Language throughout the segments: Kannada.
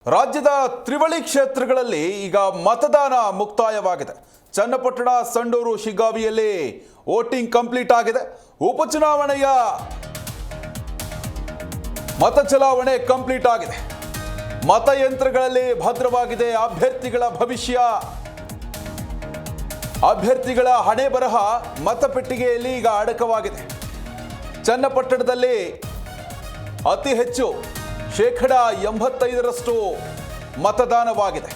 ರಾಜ್ಯದ ತ್ರಿವಳಿ ಕ್ಷೇತ್ರಗಳಲ್ಲಿ ಈಗ ಮತದಾನ ಮುಕ್ತಾಯವಾಗಿದೆ. ಚನ್ನಪಟ್ಟಣ, ಸಂಡೂರು, ಶಿಗ್ಗಾವಿಯಲ್ಲಿ ವೋಟಿಂಗ್ ಕಂಪ್ಲೀಟ್ ಆಗಿದೆ. ಉಪಚುನಾವಣೆಯ ಮತ ಚಲಾವಣೆ ಕಂಪ್ಲೀಟ್ ಆಗಿದೆ. ಮತಯಂತ್ರಗಳಲ್ಲಿ ಭದ್ರವಾಗಿದೆ ಅಭ್ಯರ್ಥಿಗಳ ಭವಿಷ್ಯ. ಅಭ್ಯರ್ಥಿಗಳ ಹಣೆ ಬರಹ ಮತಪೆಟ್ಟಿಗೆಯಲ್ಲಿ ಈಗ ಅಡಕವಾಗಿದೆ. ಚನ್ನಪಟ್ಟಣದಲ್ಲಿ ಅತಿ ಹೆಚ್ಚು 85% ಮತದಾನವಾಗಿದೆ.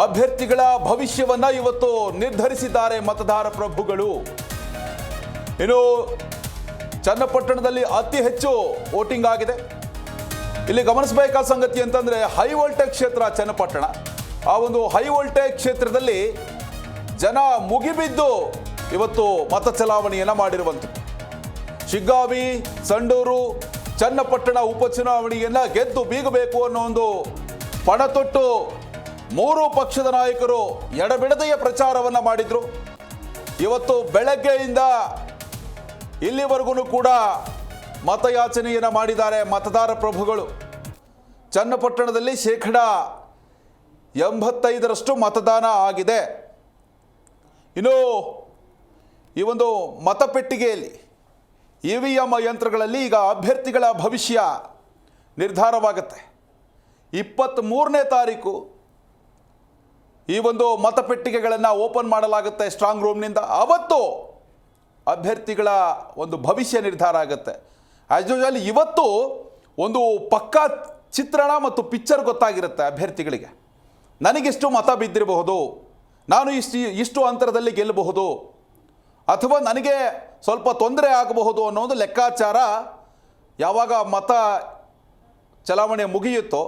ಅಭ್ಯರ್ಥಿಗಳ ಭವಿಷ್ಯವನ್ನ ಇವತ್ತು ನಿರ್ಧರಿಸಿದ್ದಾರೆ ಮತದಾರ ಪ್ರಭುಗಳು. ಇನ್ನು ಚನ್ನಪಟ್ಟಣದಲ್ಲಿ ಅತಿ ಹೆಚ್ಚು ವೋಟಿಂಗ್ ಆಗಿದೆ. ಇಲ್ಲಿ ಗಮನಿಸಬೇಕಾದ ಸಂಗತಿ ಅಂತಂದ್ರೆ ಹೈ ವೋಲ್ಟೇಜ್ ಕ್ಷೇತ್ರ ಚನ್ನಪಟ್ಟಣ. ಆ ಒಂದು ಹೈ ವೋಲ್ಟೇಜ್ ಕ್ಷೇತ್ರದಲ್ಲಿ ಜನ ಮುಗಿಬಿದ್ದು ಇವತ್ತು ಮತ ಚಲಾವಣೆಯನ್ನ ಮಾಡಿರುವಂಥದ್ದು. ಶಿಗ್ಗಾವಿ, ಸಂಡೂರು, ಚನ್ನಪಟ್ಟಣ ಉಪಚುನಾವಣೆಯನ್ನ ಗೆದ್ದು ಬೀಗಬೇಕು ಅನ್ನೋ ಒಂದು ಪಣತೊಟ್ಟು ಮೂರು ಪಕ್ಷದ ನಾಯಕರು ಎಡಬಿಡದೆಯ ಪ್ರಚಾರವನ್ನ ಮಾಡಿದ್ರು. ಇವತ್ತು ಬೆಳಗ್ಗೆಯಿಂದ ಇಲ್ಲಿವರೆಗೂ ಕೂಡ ಮತಯಾಚನೆಯನ್ನ ಮಾಡಿದ್ದಾರೆ ಮತದಾರ ಪ್ರಭುಗಳು. ಚನ್ನಪಟ್ಟಣದಲ್ಲಿ 85% ಮತದಾನ ಆಗಿದೆ. ಇನ್ನು ಈ ಒಂದು ಮತಪೆಟ್ಟಿಗೆಯಲ್ಲಿ EVM ಯಂತ್ರಗಳಲ್ಲಿ ಈಗ ಅಭ್ಯರ್ಥಿಗಳ ಭವಿಷ್ಯ ನಿರ್ಧಾರವಾಗುತ್ತೆ. 23ನೇ ತಾರೀಕು ಈ ಒಂದು ಮತಪೆಟ್ಟಿಗೆಗಳನ್ನು ಓಪನ್ ಮಾಡಲಾಗುತ್ತೆ ಸ್ಟ್ರಾಂಗ್ ರೂಮ್ನಿಂದ. ಅವತ್ತು ಅಭ್ಯರ್ಥಿಗಳ ಒಂದು ಭವಿಷ್ಯ ನಿರ್ಧಾರ ಆಗುತ್ತೆ. ಆಸ್ ಯೂಶುವಲ್ ಇವತ್ತು ಒಂದು ಪಕ್ಕಾ ಚಿತ್ರಣ ಮತ್ತು ಪಿಕ್ಚರ್ ಗೊತ್ತಾಗಿರುತ್ತೆ ಅಭ್ಯರ್ಥಿಗಳಿಗೆ. ನನಗಿಷ್ಟು ಮತ ಬಿದ್ದಿರಬಹುದು, ನಾನು ಇಷ್ಟು ಅಂತರದಲ್ಲಿ ಗೆಲ್ಲಬಹುದು, ಅಥವಾ ನನಗೆ ಸ್ವಲ್ಪ ತೊಂದರೆ ಆಗಬಹುದು ಅನ್ನೋ ಒಂದು ಲೆಕ್ಕಾಚಾರ ಯಾವಾಗ ಮತ ಚಲಾವಣೆ ಮುಗಿಯುತ್ತೋ,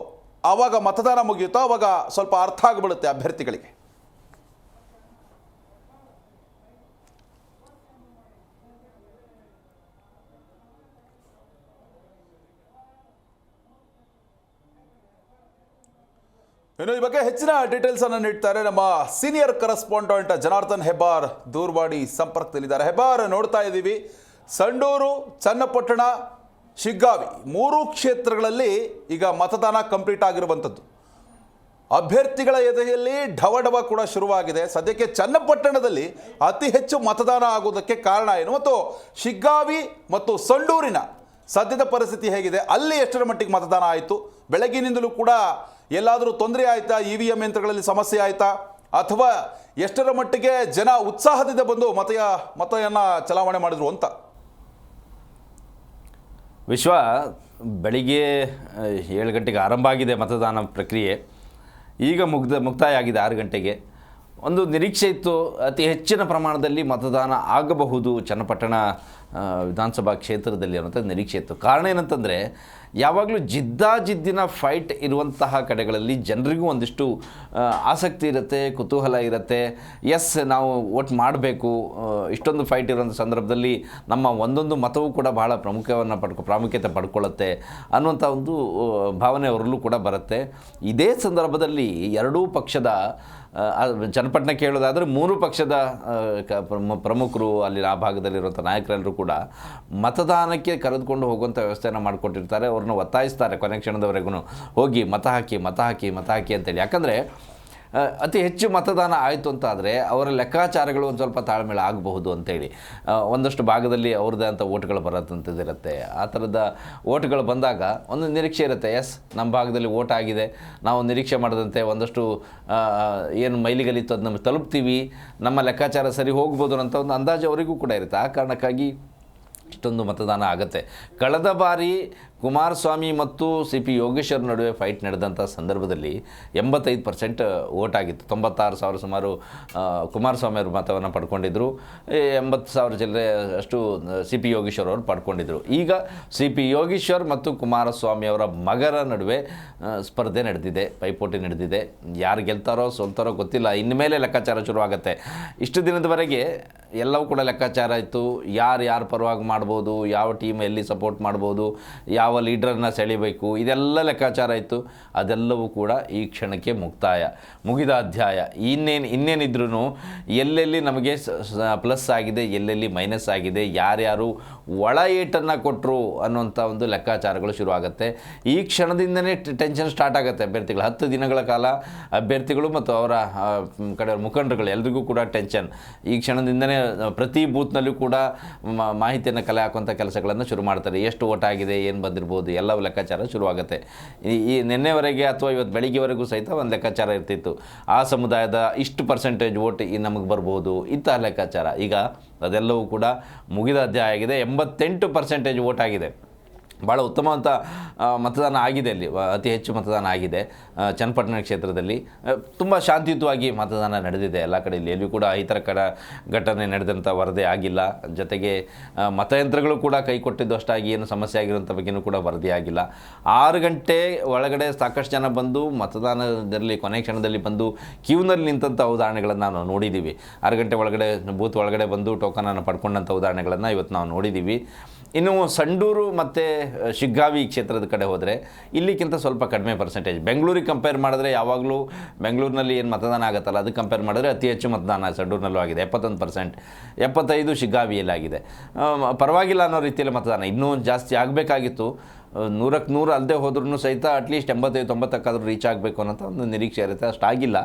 ಆವಾಗ ಮತದಾನ ಮುಗಿಯುತ್ತೋ, ಆವಾಗ ಸ್ವಲ್ಪ ಅರ್ಥ ಆಗಿಬಿಡುತ್ತೆ ಅಭ್ಯರ್ಥಿಗಳಿಗೆ. ಇನ್ನು ಈ ಬಗ್ಗೆ ಹೆಚ್ಚಿನ ಡೀಟೇಲ್ಸ್ ಅನ್ನು ನೀಡ್ತಾರೆ ನಮ್ಮ ಸೀನಿಯರ್ ಕರೆಸ್ಪಾಂಡೆಂಟ್ ಜನಾರ್ದನ್ ಹೆಬ್ಬಾರ್ ದೂರವಾಣಿ ಸಂಪರ್ಕದಲ್ಲಿದ್ದಾರೆ. ಹೆಬ್ಬಾರ್, ನೋಡ್ತಾ ಇದ್ದೀವಿ ಸಂಡೂರು, ಚನ್ನಪಟ್ಟಣ, ಶಿಗ್ಗಾವಿ ಮೂರು ಕ್ಷೇತ್ರಗಳಲ್ಲಿ ಈಗ ಮತದಾನ ಕಂಪ್ಲೀಟ್ ಆಗಿರುವಂಥದ್ದು. ಅಭ್ಯರ್ಥಿಗಳ ಎದೆಯಲ್ಲಿ ಢವಢವ ಕೂಡ ಶುರುವಾಗಿದೆ. ಸದ್ಯಕ್ಕೆ ಚನ್ನಪಟ್ಟಣದಲ್ಲಿ ಅತಿ ಹೆಚ್ಚು ಮತದಾನ ಆಗುವುದಕ್ಕೆ ಕಾರಣ ಏನು, ಮತ್ತು ಶಿಗ್ಗಾವಿ ಮತ್ತು ಸಂಡೂರಿನ ಸದ್ಯದ ಪರಿಸ್ಥಿತಿ ಹೇಗಿದೆ, ಅಲ್ಲಿ ಎಷ್ಟರ ಮಟ್ಟಿಗೆ ಮತದಾನ ಆಯಿತು, ಬೆಳಗ್ಗಿನಿಂದಲೂ ಕೂಡ ಎಲ್ಲಾದರೂ ತೊಂದರೆ ಆಯಿತಾ, EVM ಯಂತ್ರಗಳಲ್ಲಿ ಸಮಸ್ಯೆ ಆಯಿತಾ, ಅಥವಾ ಎಷ್ಟರ ಮಟ್ಟಿಗೆ ಜನ ಉತ್ಸಾಹದಿಂದ ಬಂದು ಮತವನ್ನು ಚಲಾವಣೆ ಮಾಡಿದ್ರು ಅಂತ? ವಿಶ್ವ, ಬೆಳಿಗ್ಗೆ 7 ಗಂಟೆಗೆ ಆರಂಭ ಆಗಿದೆ ಮತದಾನ ಪ್ರಕ್ರಿಯೆ. ಈಗ ಮುಕ್ತಾಯ ಆಗಿದೆ 6 ಗಂಟೆಗೆ. ಒಂದು ನಿರೀಕ್ಷೆ ಇತ್ತು, ಅತಿ ಹೆಚ್ಚಿನ ಪ್ರಮಾಣದಲ್ಲಿ ಮತದಾನ ಆಗಬಹುದು ಚನ್ನಪಟ್ಟಣ ವಿಧಾನಸಭಾ ಕ್ಷೇತ್ರದಲ್ಲಿ ಅನ್ನೋಂಥ ನಿರೀಕ್ಷೆ ಇತ್ತು. ಕಾರಣ ಏನಂತಂದರೆ, ಯಾವಾಗಲೂ ಜಿದ್ದಿನ ಫೈಟ್ ಇರುವಂತಹ ಕಡೆಗಳಲ್ಲಿ ಜನರಿಗೂ ಒಂದಿಷ್ಟು ಆಸಕ್ತಿ ಇರುತ್ತೆ, ಕುತೂಹಲ ಇರುತ್ತೆ. ಎಸ್, ನಾವು ವೋಟ್ ಮಾಡಬೇಕು, ಇಷ್ಟೊಂದು ಫೈಟ್ ಇರೋಂಥ ಸಂದರ್ಭದಲ್ಲಿ ನಮ್ಮ ಒಂದೊಂದು ಮತವೂ ಕೂಡ ಬಹಳ ಪ್ರಾಮುಖ್ಯತೆ ಪಡ್ಕೊಳ್ಳುತ್ತೆ ಅನ್ನುವಂಥ ಒಂದು ಭಾವನೆ ಅವರಲ್ಲೂ ಕೂಡ ಬರುತ್ತೆ. ಇದೇ ಸಂದರ್ಭದಲ್ಲಿ ಎರಡೂ ಪಕ್ಷದ ಚನ್ನಪಟ್ಟಣಕ್ಕೆ ಹೇಳೋದಾದರೆ 3 ಪಕ್ಷದ ಪ್ರಮುಖರು, ಅಲ್ಲಿ ಆ ಭಾಗದಲ್ಲಿರುವಂಥ ನಾಯಕರೆಲ್ಲರೂ ಕೂಡ ಮತದಾನಕ್ಕೆ ಕರೆದುಕೊಂಡು ಹೋಗುವಂಥ ವ್ಯವಸ್ಥೆಯನ್ನು ಮಾಡಿಕೊಟ್ಟಿರ್ತಾರೆ. ಅವ್ರನ್ನ ಒತ್ತಾಯಿಸ್ತಾರೆ ಕೊನೆ ಕ್ಷಣದವರೆಗೂ, ಹೋಗಿ ಮತ ಹಾಕಿ ಅಂತೇಳಿ. ಯಾಕಂದರೆ ಅತಿ ಹೆಚ್ಚು ಮತದಾನ ಆಯಿತು ಅಂತಾದರೆ ಅವರ ಲೆಕ್ಕಾಚಾರಗಳು ಒಂದು ಸ್ವಲ್ಪ ತಾಳ್ಮೇಳ ಆಗಬಹುದು ಅಂತೇಳಿ. ಒಂದಷ್ಟು ಭಾಗದಲ್ಲಿ ಅವ್ರದ್ದೇ ಅಂತ ಓಟ್ಗಳು ಬರೋದಂಥದ್ದಿರುತ್ತೆ. ಆ ಥರದ ಓಟ್ಗಳು ಬಂದಾಗ ಒಂದು ನಿರೀಕ್ಷೆ ಇರುತ್ತೆ, ಎಸ್, ನಮ್ಮ ಭಾಗದಲ್ಲಿ ಓಟ್ ಆಗಿದೆ, ನಾವು ನಿರೀಕ್ಷೆ ಮಾಡಿದಂತೆ ಒಂದಷ್ಟು ಏನು ಮೈಲಿಗಲಿತ್ತು ಅದು ನಮಗೆ ತಲುಪ್ತೀವಿ, ನಮ್ಮ ಲೆಕ್ಕಾಚಾರ ಸರಿ ಹೋಗ್ಬೋದು ಅಂತ ಒಂದು ಅಂದಾಜು ಅವರಿಗೂ ಕೂಡ ಇರುತ್ತೆ. ಆ ಕಾರಣಕ್ಕಾಗಿ ಇಷ್ಟೊಂದು ಮತದಾನ ಆಗುತ್ತೆ. ಕಳೆದ ಬಾರಿ ಕುಮಾರಸ್ವಾಮಿ ಮತ್ತು CP ಯೋಗೇಶ್ವರ್ ನಡುವೆ ಫೈಟ್ ನಡೆದಂಥ ಸಂದರ್ಭದಲ್ಲಿ 85% ವೋಟ್ ಆಗಿತ್ತು. 96,000 ಸುಮಾರು ಕುಮಾರಸ್ವಾಮಿ ಅವರು ಮತವನ್ನು ಪಡ್ಕೊಂಡಿದ್ದರು, 80,000 ಚಿಲ್ಲರೆ ಅಷ್ಟು CP ಯೋಗೇಶ್ವರ್ ಅವರು ಪಡ್ಕೊಂಡಿದ್ದರು. ಈಗ CP ಯೋಗೇಶ್ವರ್ ಮತ್ತು ಕುಮಾರಸ್ವಾಮಿ ಅವರ ಮಗರ ನಡುವೆ ಸ್ಪರ್ಧೆ ನಡೆದಿದೆ, ಪೈಪೋಟಿ ನಡೆದಿದೆ. ಯಾರು ಗೆಲ್ತಾರೋ ಸೋಲ್ತಾರೋ ಗೊತ್ತಿಲ್ಲ, ಇನ್ಮೇಲೆ ಲೆಕ್ಕಾಚಾರ ಶುರುವಾಗುತ್ತೆ. ಇಷ್ಟು ದಿನದವರೆಗೆ ಎಲ್ಲವೂ ಕೂಡ ಲೆಕ್ಕಾಚಾರ ಇತ್ತು, ಯಾರು ಪರವಾಗಿ ಮಾಡ್ಬೋದು, ಯಾವ ಟೀಮ್ ಎಲ್ಲಿ ಸಪೋರ್ಟ್ ಮಾಡ್ಬೋದು, ಯಾವ ಲೀಡ್ರನ್ನ ಸೆಳಿಬೇಕು, ಇದೆಲ್ಲ ಲೆಕ್ಕಾಚಾರ ಇತ್ತು. ಅದೆಲ್ಲವೂ ಕೂಡ ಈ ಕ್ಷಣಕ್ಕೆ ಮುಗಿದ ಅಧ್ಯಾಯ. ಇನ್ನೇನಿದ್ರೂ ಎಲ್ಲೆಲ್ಲಿ ನಮಗೆ ಪ್ಲಸ್ ಆಗಿದೆ, ಎಲ್ಲೆಲ್ಲಿ ಮೈನಸ್ ಆಗಿದೆ, ಯಾರ್ಯಾರು ಒಳ ಏಟನ್ನು ಕೊಟ್ಟರು ಅನ್ನುವಂಥ ಒಂದು ಲೆಕ್ಕಾಚಾರಗಳು ಶುರುವಾಗುತ್ತೆ. ಈ ಕ್ಷಣದಿಂದನೇ ಟೆನ್ಷನ್ ಸ್ಟಾರ್ಟ್ ಆಗುತ್ತೆ ಅಭ್ಯರ್ಥಿಗಳು. 10 ದಿನಗಳ ಕಾಲ ಅಭ್ಯರ್ಥಿಗಳು ಮತ್ತು ಅವರ ಕಡೆ ಮುಖಂಡರುಗಳು ಎಲ್ರಿಗೂ ಕೂಡ ಟೆನ್ಷನ್. ಈ ಕ್ಷಣದಿಂದನೇ ಪ್ರತಿ ಬೂತ್ನಲ್ಲೂ ಕೂಡ ಮಾಹಿತಿಯನ್ನು ಕಲೆ ಹಾಕುವಂಥ ಕೆಲಸಗಳನ್ನು ಶುರು ಮಾಡ್ತಾರೆ. ಎಷ್ಟು ಓಟ್ ಆಗಿದೆ, ಏನು ಬಂದಿರ್ಬೋದು, ಎಲ್ಲವೂ ಲೆಕ್ಕಾಚಾರ ಶುರುವಾಗುತ್ತೆ. ಈ ನಿನ್ನೆವರೆಗೆ ಅಥವಾ ಇವತ್ತು ಬೆಳಿಗ್ಗೆವರೆಗೂ ಸಹಿತ ಒಂದು ಲೆಕ್ಕಾಚಾರ ಇರ್ತಿತ್ತು. ಆ ಸಮುದಾಯದ ಇಷ್ಟು ಪರ್ಸೆಂಟೇಜ್ ವೋಟ್ ನಮಗೆ ಬರ್ಬೋದು ಇಂತಹ ಲೆಕ್ಕಾಚಾರ. ಈಗ ಅದೆಲ್ಲವೂ ಕೂಡ ಮುಗಿದ ಅಧ್ಯಾಯ ಆಗಿದೆ. 88% ವೋಟ್ ಆಗಿದೆ. ಭಾಳ ಉತ್ತಮವಂತ ಮತದಾನ ಆಗಿದೆ. ಅಲ್ಲಿ ಅತಿ ಹೆಚ್ಚು ಮತದಾನ ಆಗಿದೆ ಚನ್ನಪಟ್ಟಣ ಕ್ಷೇತ್ರದಲ್ಲಿ. ತುಂಬ ಶಾಂತಿಯುತವಾಗಿ ಮತದಾನ ನಡೆದಿದೆ ಎಲ್ಲ ಕಡೆಯಲ್ಲಿ. ಎಲ್ಲಿಯೂ ಕೂಡ ಈ ಥರ ಘಟನೆ ನಡೆದಂಥ ವರದಿ ಆಗಿಲ್ಲ. ಜೊತೆಗೆ ಮತಯಂತ್ರಗಳು ಕೂಡ ಕೈ ಕೊಟ್ಟಿದ್ದು ಅಷ್ಟಾಗಿ ಏನು ಸಮಸ್ಯೆ ಆಗಿರೋಂಥ ಬಗ್ಗೆಯೂ ಕೂಡ ವರದಿ ಆಗಿಲ್ಲ. 6 ಗಂಟೆ ಒಳಗಡೆ ಸಾಕಷ್ಟು ಜನ ಬಂದು ಮತದಾನದಲ್ಲಿ ಕೊನೆ ಕ್ಷಣದಲ್ಲಿ ಬಂದು ಕ್ಯೂನಲ್ಲಿ ನಿಂತಂಥ ಉದಾಹರಣೆಗಳನ್ನು ನಾವು ನೋಡಿದ್ದೀವಿ. 6 ಗಂಟೆ ಒಳಗಡೆ ಬೂತ್ ಒಳಗಡೆ ಬಂದು ಟೋಕನನ್ನು ಪಡ್ಕೊಂಡಂಥ ಉದಾಹರಣೆಗಳನ್ನು ಇವತ್ತು ನಾವು ನೋಡಿದ್ದೀವಿ. ಇನ್ನು ಸಂಡೂರು ಮತ್ತು ಶಿಗ್ಗಾವಿ ಕ್ಷೇತ್ರದ ಕಡೆ ಹೋದರೆ ಇಲ್ಲಿಗಿಂತ ಸ್ವಲ್ಪ ಕಡಿಮೆ ಪರ್ಸೆಂಟೇಜ್. ಬೆಂಗಳೂರಿಗೆ ಕಂಪೇರ್ ಮಾಡಿದ್ರೆ ಯಾವಾಗಲೂ ಬೆಂಗಳೂರಿನಲ್ಲಿ ಏನು ಮತದಾನ ಆಗುತ್ತಲ್ಲ ಅದಕ್ಕೆ ಕಂಪೇರ್ ಮಾಡಿದ್ರೆ ಅತಿ ಹೆಚ್ಚು ಮತದಾನ ಸಂಡೂರಿನಲ್ಲೂ ಆಗಿದೆ. 71%, 75 ಶಿಗ್ಗಾವಿಯಲ್ಲಿ ಆಗಿದೆ. ಪರವಾಗಿಲ್ಲ ಅನ್ನೋ ರೀತಿಯಲ್ಲಿ ಮತದಾನ ಇನ್ನೂ ಜಾಸ್ತಿ ಆಗಬೇಕಾಗಿತ್ತು. 100ಕ್ಕೆ 100 ಅಲ್ಲದೆ ಹೋದ್ರೂ ಸಹಿತ ಅಟ್ಲೀಸ್ಟ್ 85-90 ರೀಚ್ ಆಗಬೇಕು ಅನ್ನೋಂಥ ಒಂದು ನಿರೀಕ್ಷೆ ಇರುತ್ತೆ. ಅಷ್ಟಾಗಿಲ್ಲ.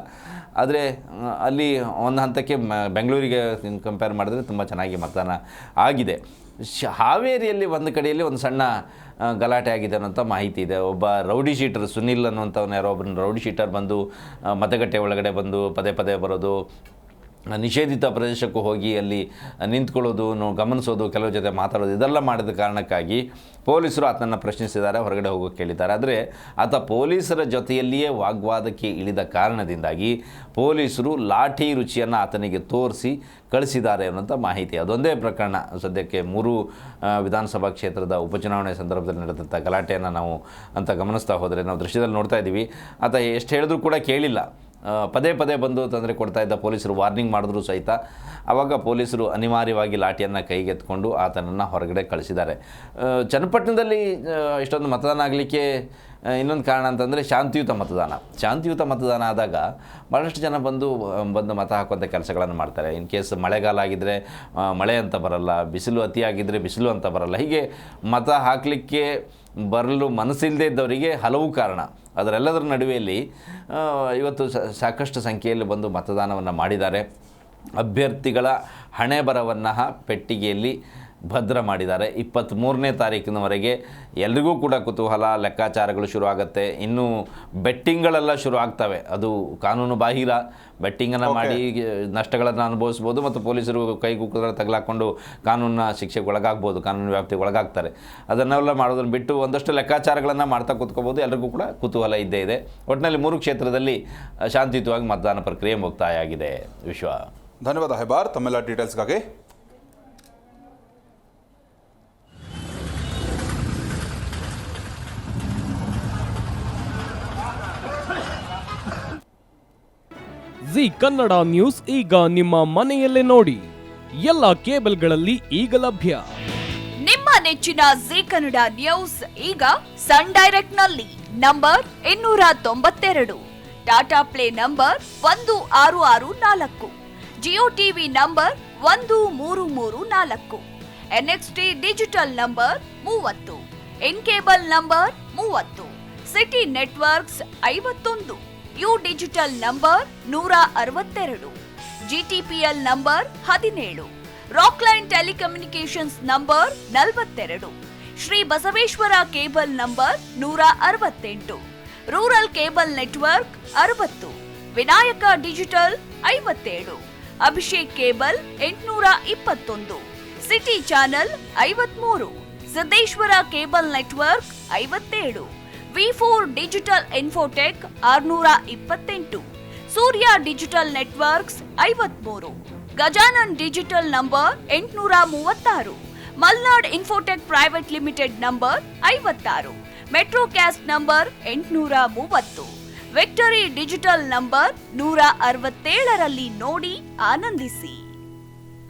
ಆದರೆ ಅಲ್ಲಿ ಒಂದು ಹಂತಕ್ಕೆ ಬೆಂಗಳೂರಿಗೆ ಕಂಪೇರ್ ಮಾಡಿದ್ರೆ ತುಂಬ ಚೆನ್ನಾಗಿ ಮತದಾನ ಆಗಿದೆ. ಹಾವೇರಿಯಲ್ಲಿ ಒಂದು ಕಡೆಯಲ್ಲಿ ಒಂದು ಸಣ್ಣ ಗಲಾಟೆ ಆಗಿದೆ ಅನ್ನೋಂಥ ಮಾಹಿತಿ ಇದೆ. ಒಬ್ಬ ರೌಡಿ ಶೀಟರ್ ಸುನಿಲ್ ಅನ್ನುವಂಥವ್ನು ಯಾರೋ ಒಬ್ಬನ ರೌಡಿ ಶೀಟರ್ ಬಂದು ಮತಗಟ್ಟೆ ಒಳಗಡೆ ಬಂದು ಪದೇ ಬರೋದು, ನಿಷೇಧಿತ ಪ್ರದೇಶಕ್ಕೂ ಹೋಗಿ ಅಲ್ಲಿ ನಿಂತ್ಕೊಳ್ಳೋದು, ಗಮನಿಸೋದು, ಕೆಲವು ಜೊತೆ ಮಾತಾಡೋದು, ಇದೆಲ್ಲ ಮಾಡಿದ ಕಾರಣಕ್ಕಾಗಿ ಪೊಲೀಸರು ಆತನನ್ನು ಪ್ರಶ್ನಿಸಿದ್ದಾರೆ, ಹೊರಗಡೆ ಹೋಗೋಕ್ಕೆ ಕೇಳಿದ್ದಾರೆ. ಆದರೆ ಆತ ಪೊಲೀಸರ ಜೊತೆಯಲ್ಲಿಯೇ ವಾಗ್ವಾದಕ್ಕೆ ಇಳಿದ ಕಾರಣದಿಂದಾಗಿ ಪೊಲೀಸರು ಲಾಠಿ ರುಚಿಯನ್ನು ಆತನಿಗೆ ತೋರಿಸಿ ಕಳಿಸಿದ್ದಾರೆ ಅನ್ನೋಂಥ ಮಾಹಿತಿ. ಅದೊಂದೇ ಪ್ರಕರಣ ಸದ್ಯಕ್ಕೆ 3 ವಿಧಾನಸಭಾ ಕ್ಷೇತ್ರದ ಉಪಚುನಾವಣೆ ಸಂದರ್ಭದಲ್ಲಿ ನಡೆದಂಥ ಗಲಾಟೆಯನ್ನು ನಾವು ಅಂತ ಗಮನಿಸ್ತಾ ಹೋದರೆ ನಾವು ದೃಶ್ಯದಲ್ಲಿ ನೋಡ್ತಾ ಇದ್ದೀವಿ. ಆತ ಎಷ್ಟು ಹೇಳಿದ್ರೂ ಕೂಡ ಕೇಳಿಲ್ಲ. ಪದೇ ಬಂದು ತೊಂದರೆ ಕೊಡ್ತಾ ಇದ್ದ ಪೊಲೀಸರು ವಾರ್ನಿಂಗ್ ಮಾಡಿದ್ರು ಸಹಿತ ಆವಾಗ ಪೊಲೀಸರು ಅನಿವಾರ್ಯವಾಗಿ ಲಾಠಿಯನ್ನು ಕೈಗೆತ್ಕೊಂಡು ಆತನನ್ನು ಹೊರಗಡೆ ಕಳಿಸಿದ್ದಾರೆ. ಚನ್ನಪಟ್ಟಣದಲ್ಲಿ ಇಷ್ಟೊಂದು ಮತದಾನ ಆಗಲಿಕ್ಕೆ ಇನ್ನೊಂದು ಕಾರಣ ಅಂತಂದರೆ ಶಾಂತಿಯುತ ಮತದಾನ ಆದಾಗ ಭಾಳಷ್ಟು ಜನ ಬಂದು ಮತ ಹಾಕುವಂಥ ಕೆಲಸಗಳನ್ನು ಮಾಡ್ತಾರೆ. ಇನ್ ಕೇಸ್ ಮಳೆಗಾಲ ಆಗಿದ್ದರೆ ಮಳೆ ಅಂತ ಬರಲ್ಲ, ಬಿಸಿಲು ಅತಿಯಾಗಿದ್ದರೆ ಬಿಸಿಲು ಅಂತ ಬರಲ್ಲ. ಹೀಗೆ ಮತ ಹಾಕಲಿಕ್ಕೆ ಬರಲು ಮನಸ್ಸಿಲ್ಲದೆ ಇದ್ದವರಿಗೆ ಹಲವು ಕಾರಣ. ಅದರೆಲ್ಲದರ ನಡುವೆಯಲ್ಲಿ ಇವತ್ತು ಸಾಕಷ್ಟು ಸಂಖ್ಯೆಯಲ್ಲಿ ಬಂದು ಮತದಾನವನ್ನು ಮಾಡಿದ್ದಾರೆ. ಅಭ್ಯರ್ಥಿಗಳ ಹಣೆ ಬರವನ್ನು ಪೆಟ್ಟಿಗೆಯಲ್ಲಿ ಭದ್ರ ಮಾಡಿದ್ದಾರೆ. 23ನೇ ತಾರೀಕಿನವರೆಗೆ ಎಲ್ರಿಗೂ ಕೂಡ ಕುತೂಹಲ, ಲೆಕ್ಕಾಚಾರಗಳು ಶುರು ಆಗುತ್ತೆ. ಇನ್ನು ಬೆಟ್ಟಿಂಗ್ಗಳೆಲ್ಲ ಶುರು ಆಗ್ತವೆ. ಅದು ಕಾನೂನು ಬಾಹಿರ ಬೆಟ್ಟಿಂಗನ್ನು ಮಾಡಿ ನಷ್ಟಗಳನ್ನು ಅನುಭವಿಸ್ಬೋದು ಮತ್ತು ಪೊಲೀಸರು ಕೈಗೂ ತಗಲಾಕೊಂಡು ಕಾನೂನಿನ ಶಿಕ್ಷೆಗೆ ಒಳಗಾಗ್ಬೋದು, ಕಾನೂನು ವ್ಯಾಪ್ತಿಗೆ ಒಳಗಾಗ್ತಾರೆ. ಅದನ್ನೆಲ್ಲ ಮಾಡೋದನ್ನು ಬಿಟ್ಟು ಒಂದಷ್ಟು ಲೆಕ್ಕಾಚಾರಗಳನ್ನು ಮಾಡ್ತಾ ಕೂತ್ಕೋಬೋದು. ಎಲ್ರಿಗೂ ಕೂಡ ಕುತೂಹಲ ಇದ್ದೇ ಇದೆ. ಒಟ್ಟಿನಲ್ಲಿ 3 ಕ್ಷೇತ್ರದಲ್ಲಿ ಶಾಂತಿಯುತವಾಗಿ ಮತದಾನ ಪ್ರಕ್ರಿಯೆ ಮುಕ್ತಾಯ ಆಗಿದೆ. ವಿಶ್ವ, ಧನ್ಯವಾದ ಹೆಬ್ಬಾರ್ ತಮ್ಮೆಲ್ಲ ಡೀಟೇಲ್ಸ್ಗಾಗಿ. ಜಿ ಕನ್ನಡ ನ್ಯೂಸ್ ಈಗ ನಿಮ್ಮ ಮನೆಯಲ್ಲೇ ನೋಡಿ. ಎಲ್ಲ ಕೇಬಲ್ಗಳಲ್ಲಿ ಈಗ ಲಭ್ಯ. ನಿಮ್ಮ ನೆಚ್ಚಿನ ಜಿ ಕನ್ನಡ ನ್ಯೂಸ್ ಈಗ ಸನ್ ಡೈರೆಕ್ಟ್ ನಲ್ಲಿ number 292, Tata play number 1664, Jio TV number 1334, NXT digital number 30, in cable number 30, city networks 51, U digital number 162, GTPL number 17, Rockline telecommunications number 42, Shri Basaveshwara cable number 168, rural cable network 60, Vinayaka digital 57, Abhishek cable 821, city channel 53, Siddeshwara cable network 57, V4 digital Infotech 628, Surya digital networks 53, Gajanan digital number 836, Malnad infotech private limited number 56, Metrocast number 830, victory digital number 167ರಲ್ಲಿ ನೋಡಿ ಆನಂದಿಸಿ.